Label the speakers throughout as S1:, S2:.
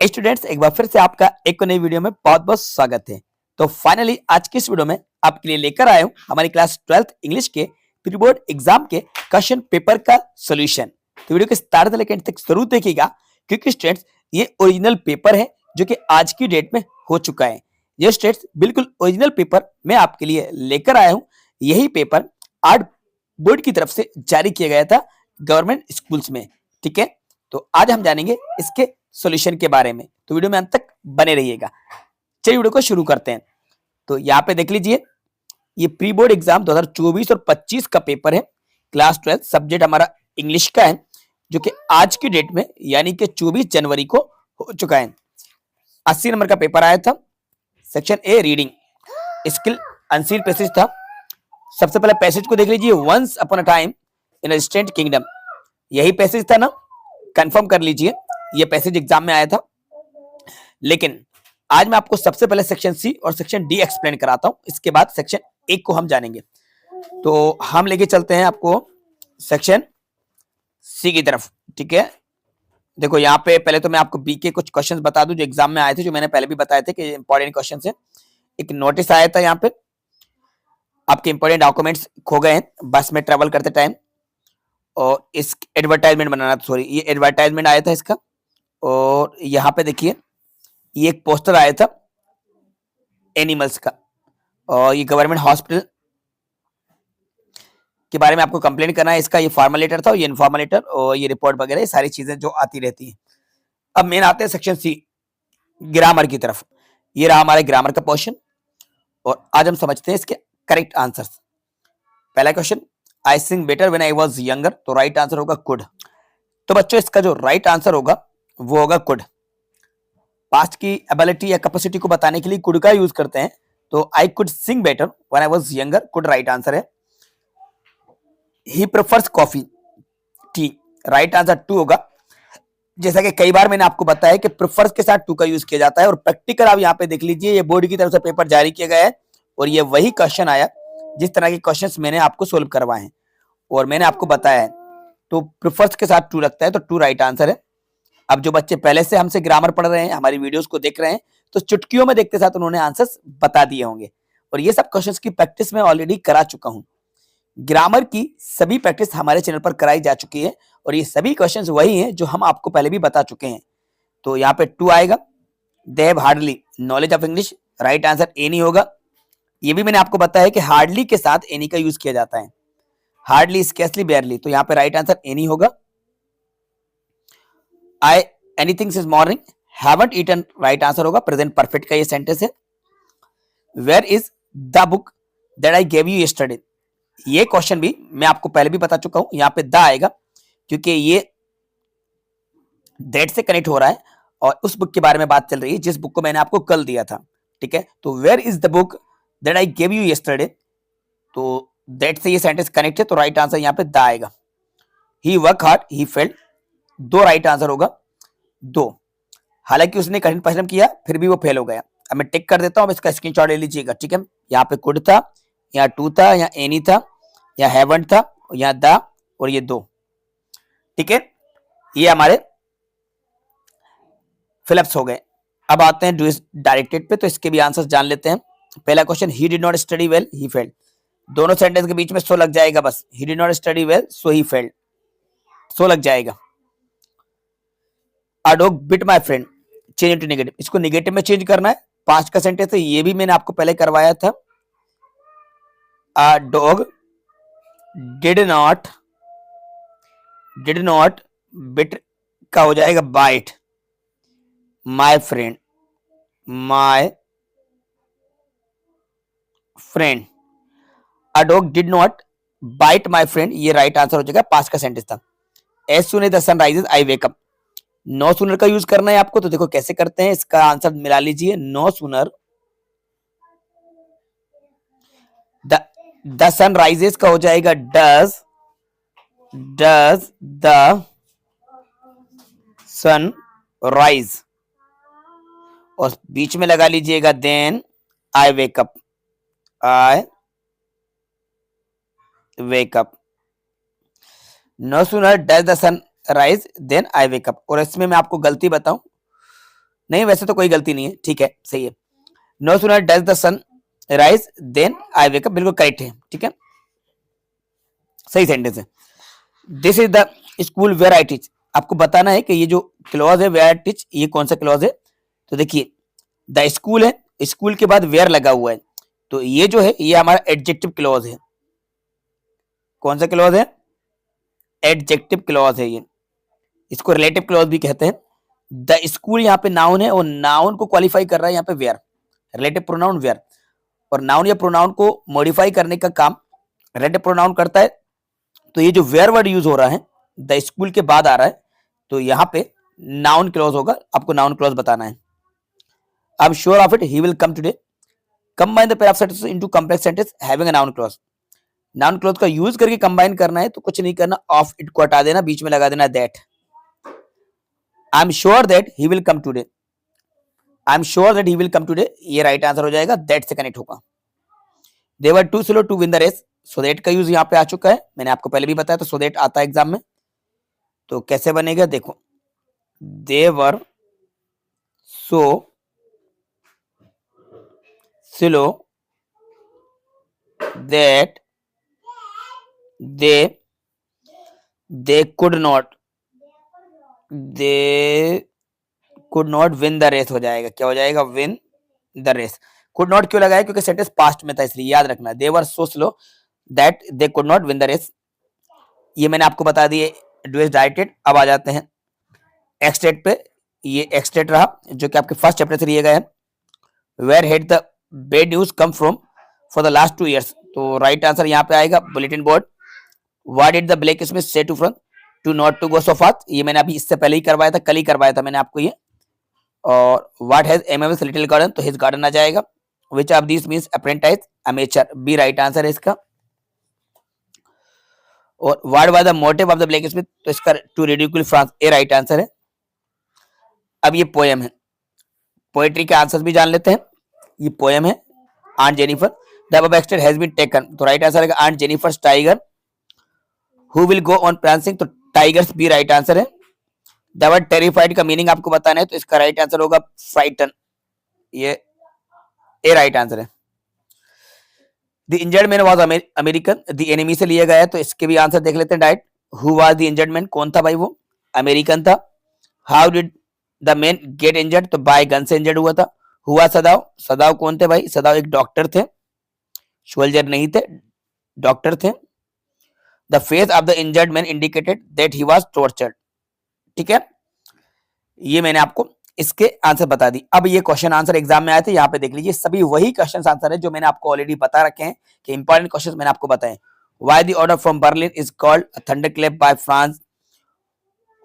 S1: Students, एक बार फिर से आपका एक नई वीडियो में बहुत बहुत स्वागत है। तो फाइनली आज की इस वीडियो में आपके लिए लेकर आया हूं हमारी क्लास 12th इंग्लिश के प्री बोर्ड एग्जाम के क्वेश्चन पेपर का सॉल्यूशन। तो वीडियो के स्टार्ट से लेकर एंड तक जरूर देखिएगा, क्योंकि स्टूडेंट्स ये ओरिजिनल पेपर है जो कि आज की डेट में हो चुका है। ये स्टूडेंट्स बिल्कुल ओरिजिनल पेपर मैं आपके लिए लेकर आया हूँ। यही पेपर आर्ट बोर्ड की तरफ से जारी किया गया था गवर्नमेंट स्कूल्स में। ठीक है, तो आज हम जानेंगे इसके सॉल्यूशन के बारे में, तो वीडियो में अंत तक बने रहिएगा। चलिए वीडियो को शुरू करते हैं। तो यहाँ पे देख लीजिए, ये प्री बोर्ड एग्जाम 2024 और 25 का पेपर है। क्लास 12 सब्जेक्ट हमारा इंग्लिश का है, जो कि आज की डेट में यानी कि 24 जनवरी को हो चुका है। 80 नंबर का पेपर आया था। Section A reading skill unseen passage था। सबसे पहले पैसेज को देख लीजिए, once upon a time in a distant kingdom. यही पैसेज था ना, कंफर्म कर लीजिए, ये पैसेज एग्जाम में आया था। लेकिन आज मैं आपको सबसे पहले सेक्शन सी और सेक्शन डी एक्सप्लेन कराता हूं, इसके बाद सेक्शन ए को हम जानेंगे। तो हम लेके चलते हैं आपको सेक्शन सी की तरफ। ठीक है, देखो यहाँ पे पहले तो मैं आपको बी के कुछ क्वेश्चंस बता दूं जो एग्जाम में आए थे, जो मैंने पहले भी बताए थे कि इंपॉर्टेंट क्वेश्चन है। एक नोटिस आया था यहाँ पे, आपके इंपॉर्टेंट डॉक्यूमेंट्स खो गए हैं बस में ट्रेवल करते टाइम, और इस एडवर्टाइजमेंट बनाना था, सॉरी ये एडवर्टाइजमेंट आया था इसका। और यहाँ पे देखिए, ये एक पोस्टर आया था एनिमल्स का, और ये गवर्नमेंट हॉस्पिटल के बारे में आपको कंप्लेंट करना है। इसका ये फॉर्मल लेटर था, और ये इनफॉर्मल लेटर और ये रिपोर्ट वगैरह, ये सारी चीजें जो आती रहती हैं। अब मेन आते हैं सेक्शन सी, ग्रामर की तरफ। ये रहा हमारे ग्रामर का पोर्शन, और आज हम समझते हैं इसके करेक्ट आंसर्स। पहला question, I sing better when I was younger, तो राइट आंसर होगा कुड। तो बच्चों इसका जो राइट आंसर होगा वो होगा कुड। पास्ट की एबिलिटी या कैपेसिटी को बताने के लिए कुड का यूज करते हैं, तो I could sing better when I was younger, could right answer है। He prefers coffee, tea, right answer to होगा। जैसा कि कई बार मैंने आपको बताया कि प्रेफर्स के साथ टू का यूज किया जाता है। और प्रैक्टिकल आप यहाँ पे देख लीजिए, ये बोर्ड की तरफ से पेपर जारी किया गया है, और ये वही क्वेश्चन आया जिस तरह के क्वेश्चंस मैंने आपको सोल्व करवाए हैं और मैंने आपको बताया है। तो प्रेफर्स के साथ टू रखता है, तो टू राइट आंसर है। अब जो बच्चे पहले से हमसे ग्रामर पढ़ रहे हैं, हमारी वीडियोस को देख रहे हैं, तो चुटकियों में देखते साथ उन्होंने आंसर्स बता दिए होंगे। और ये सब क्वेश्चंस की प्रैक्टिस मैं ऑलरेडी करा चुका हूं। ग्रामर की सभी प्रैक्टिस हमारे चैनल पर कराई जा चुकी है, और ये सभी क्वेश्चंस वही हैं जो हम आपको पहले भी बता चुके हैं। तो यहाँ पे टू आएगा। They have hardly knowledge of English, right answer A नहीं होगा। ये भी मैंने आपको बताया कि हार्डली के साथ एनी का यूज किया जाता है, हार्डली, स्केर्सली, बेयरली, तो यहाँ पे राइट आंसर ए नहीं होगा। I anything since morning, haven't eaten, right answer होगा, प्रेजेंट परफेक्ट का ये सेंटेंस है। Where is the book that I gave you yesterday, ये क्वेश्चन भी मैं आपको पहले भी बता चुका हूं। यहाँ पे द आएगा क्योंकि ये दैट से कनेक्ट हो रहा है, और उस बुक के बारे में बात चल रही है जिस बुक को मैंने आपको कल दिया था। ठीक है, तो where is the book that I gave you yesterday, तो दैट से ये सेंटेंस कनेक्ट है, तो राइट आंसर यहाँ पे द आएगा। ही वर्क हार्ड, ही फेल्ड, दो राइट आंसर होगा, दो। हालांकि उसने कठिन परिश्रम किया फिर भी वो फेल हो गया। अब मैं टिक कर देता हूं, इसका स्क्रीनशॉट ले लीजिएगा। ठीक है, यहाँ पे कुड था, यहाँ टू था, यहाँ एनी था, यहाँ हैवंट था, यहाँ द, और ये दो। ठीक है, ये हमारे फिलअप्स हो गए। अब आते हैं डू इज डायरेक्टेड पे, तो इसके भी आंसर्स जान लेते हैं। पहला question, he did not study well, he failed, दोनों सेंटेंस के बीच में सो लग जाएगा बस। He did not study well so he failed, so लग जाएगा। A dog bit my friend, change into negative, इसको नेगेटिव में चेंज करना है। पास्ट का सेंटेंस है, ये भी मैंने आपको पहले करवाया था। A dog did not bit का हो जाएगा bite my friend, a dog did not bite my friend, ये राइट आंसर हो जाएगा, पास्ट का सेंटेंस था। As soon as the sun rises I wake up, no sooner का यूज करना है आपको, तो देखो कैसे करते हैं, इसका आंसर मिला लीजिए। No sooner the sun rises का हो जाएगा डज द सन राइज, और बीच में लगा लीजिएगा then I wake up, no sooner does the sun rise then I wake up. और इसमें मैं आपको गलती बताऊं, नहीं, वैसे तो कोई गलती नहीं है, ठीक है, सही है। No sooner does the sun rise then I wake up, बिल्कुल करेक्ट है, ठीक है, सही सेंटेंस है। This is the school where I teach, आपको बताना है कि ये जो क्लॉज है वेयर आई टीच, ये कौन सा क्लॉज है। तो देखिए द स्कूल है, स्कूल के बाद वेयर लगा हुआ है, तो ये जो है ये हमारा एडजेक्टिव क्लॉज है। कौन सा क्लॉज है? एडजेक्टिव क्लॉज है ये, इसको रिलेटिव क्लॉज भी कहते हैं। द स्कूल यहाँ पे नाउन है और नाउन को क्वालिफाई कर रहा है यहाँ पे वेयर, रिलेटिव प्रोनाउन वेयर, और नाउन या प्रोनाउन को मॉडिफाई करने का काम रिलेटिव प्रोनाउन करता है। तो ये जो वेयर वर्ड यूज हो रहा है द स्कूल के बाद आ रहा है, तो यहाँ पे नाउन क्लॉज होगा, आपको नाउन क्लॉज बताना है। आई am sure of it he will come today, combine the pair of sentences into complex sentence having a noun clause. Noun clause का यूज करके कंबाइन करना है, तो कुछ नहीं करना, ऑफ इट को हटा देना, बीच में लगा देना that. I am sure that he will come today, I am sure that he will come today, ये राइट आंसर हो जाएगा, दैट से कनेक्ट होगा। They were too slow to win the race, so that का use यहाँ पे आ चुका है, मैंने आपको पहले भी बताया, तो सो दैट आता है एग्जाम में। तो कैसे बनेगा देखो, they were so slow that they could not win the race हो जाएगा, क्या हो जाएगा, win the race। could not क्यों लगाया, क्योंकि सेंटेंस पास्ट में था, इसलिए याद रखना, they were so slow that they could not win the race। ये मैंने आपको बता दिए डुएस डायरेक्टेड। अब आ जाते हैं एक्सटेट पे, ये एक्सटेट रहा जो कि आपके फर्स्ट चैप्टर से लिए गए हैं। Where had the bad news come from for the last 2 years, तो राइट आंसर यहाँ पे आएगा bulletin board. What did the blacksmith say to front to not to go so fast, ये मैंने अभी इससे पहले ही करवाया था, कल ही करवाया था मैंने आपको ये। और what has MMS little garden, तो हिज गार्डन आ जाएगा। Which of this means apprentice amateur, B right answer है इसका। और what was the motive of the blacksmith, तो इसका to ridicule France, A right answer है। अब ये पोएम है, पोएट्री के आंसर भी जान लेते हैं। ये पोएम है aunt Jennifer, the above extent has been taken, तो राइट आंसर है aunt Jennifer's tiger. Who will go on prancing, तो टाइगर्स भी राइट आंसर है। द वर्ड टेरिफाइड का मीनिंग आपको बताना है, तो इसका राइट आंसर होगा फ्राइटन, ये ए राइट आंसर है। The injured man was American, the enemy से लिया गया है, तो इसके भी आंसर देख लेते हैं direct. Who was the injured man, कौन था भाई वो, अमेरिकन था। How did the main get injured, तो बाय गन से इंजर्ड हुआ था। हुआ सदाव, सदाव कौन थे भाई, सदाव एक डॉक्टर थे, सोल्जर नहीं थे, डॉक्टर थे। The face of the injured man indicated that he was tortured, ठीक है, ये मैंने आपको इसके आंसर बता दी। अब ये क्वेश्चन आंसर एग्जाम में आए थे, यहाँ पे देख लीजिए, सभी वही क्वेश्चन आंसर है जो मैंने आपको ऑलरेडी बता रखे हैं कि इंपॉर्टेंट क्वेश्चन मैंने आपको बताए। Why the order from Berlin is called thunderclap by France,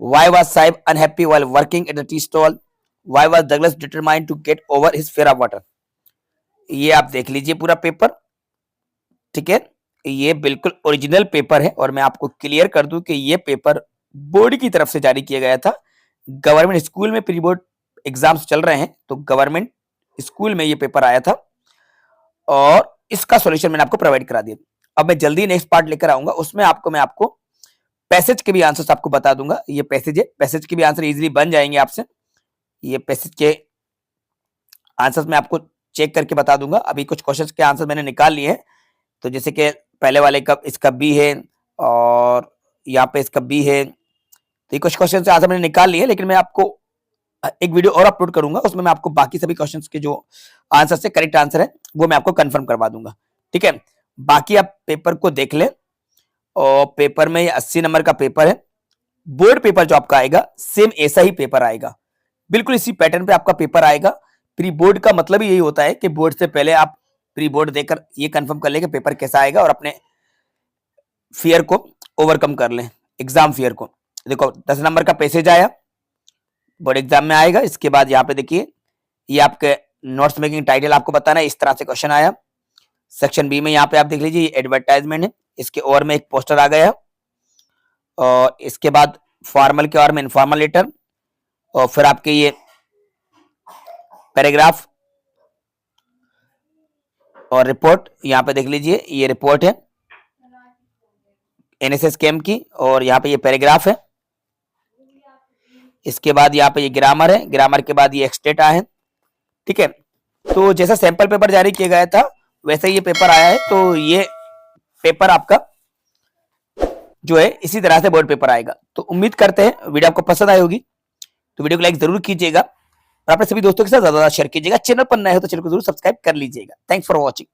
S1: why was Sahib unhappy while working at the tea stall, why was Douglas determined to get over his fear of water. ये आप देख लीजिए पूरा paper, ठीक है, ये बिल्कुल original paper है, और मैं आपको क्लियर कर दूं कि ये पेपर बोर्ड की तरफ से जारी किया गया था। गवर्नमेंट स्कूल में प्री बोर्ड एग्जाम्स चल रहे हैं, तो गवर्नमेंट स्कूल में ये पेपर आया था, और इसका सॉल्यूशन मैंने आपको प्रोवाइड करा दिया। अब मैं जल्दी नेक्स्ट पार्ट लेकर आऊंगा, उसमें मैं आपको पैसेज के भी आंसर्स आपको बता दूंगा। ये पैसेज है, पैसेज के भी आंसर इजीली बन जाएंगे आपसे, ये पैसेज के आंसर्स मैं आपको चेक करके बता दूंगा। अभी कुछ क्वेश्चंस के आंसर मैंने निकाल लिए हैं, तो जैसे कि पहले वाले का इसका बी है, और यहाँ पे इसका बी है, तो ये कुछ क्वेश्चन से आंसर मैंने निकाल लिए, लेकिन मैं आपको एक वीडियो और अपलोड करूंगा, उसमें मैं आपको बाकी सभी क्वेश्चंस के जो आंसर से करेक्ट आंसर है वो मैं आपको कंफर्म करवा दूंगा, ठीक है। बाकी आप पेपर को देख लें, और पेपर में 80 नंबर का पेपर है। बोर्ड पेपर जो आपका आएगा सेम ऐसा ही पेपर आएगा, बिल्कुल इसी पैटर्न पे आपका पेपर आएगा। प्री बोर्ड का मतलब ही यही होता है कि बोर्ड से पहले आप प्री बोर्ड देकर ये कंफर्म कर ले कि पेपर कैसा आएगा, और अपने फियर को ओवरकम कर लें, एग्जाम फियर को। देखो 10 नंबर का पैसेज आया, बोर्ड एग्जाम में आएगा। इसके बाद यहाँ पे देखिए, ये आपके नोट्स मेकिंग टाइटल आपको बताना है, इस तरह से क्वेश्चन आया। सेक्शन बी में यहाँ पे आप देख लीजिए, एडवर्टाइजमेंट है, इसके ओर में एक पोस्टर आ गया, और इसके बाद फॉर्मल के ओर में इनफॉर्मल लेटर, और फिर आपके ये पैराग्राफ और रिपोर्ट, यहाँ पे देख लीजिए ये रिपोर्ट है एनएसएस कैंप की, और यहाँ पे ये पैराग्राफ है, इसके बाद यहाँ पे ये ग्रामर है, ग्रामर के बाद ये एक्सटेटा है। ठीक है, तो जैसा सैंपल पेपर जारी किया गया था वैसे ये पेपर आया है। तो ये पेपर आपका जो है इसी तरह से बोर्ड पेपर आएगा। तो उम्मीद करते हैं वीडियो आपको पसंद आई होगी, तो वीडियो को लाइक जरूर कीजिएगा और अपने सभी दोस्तों के साथ ज्यादा शेयर कीजिएगा। चैनल पर नए हो तो चैनल को जरूर सब्सक्राइब कर लीजिएगा। Thanks for watching.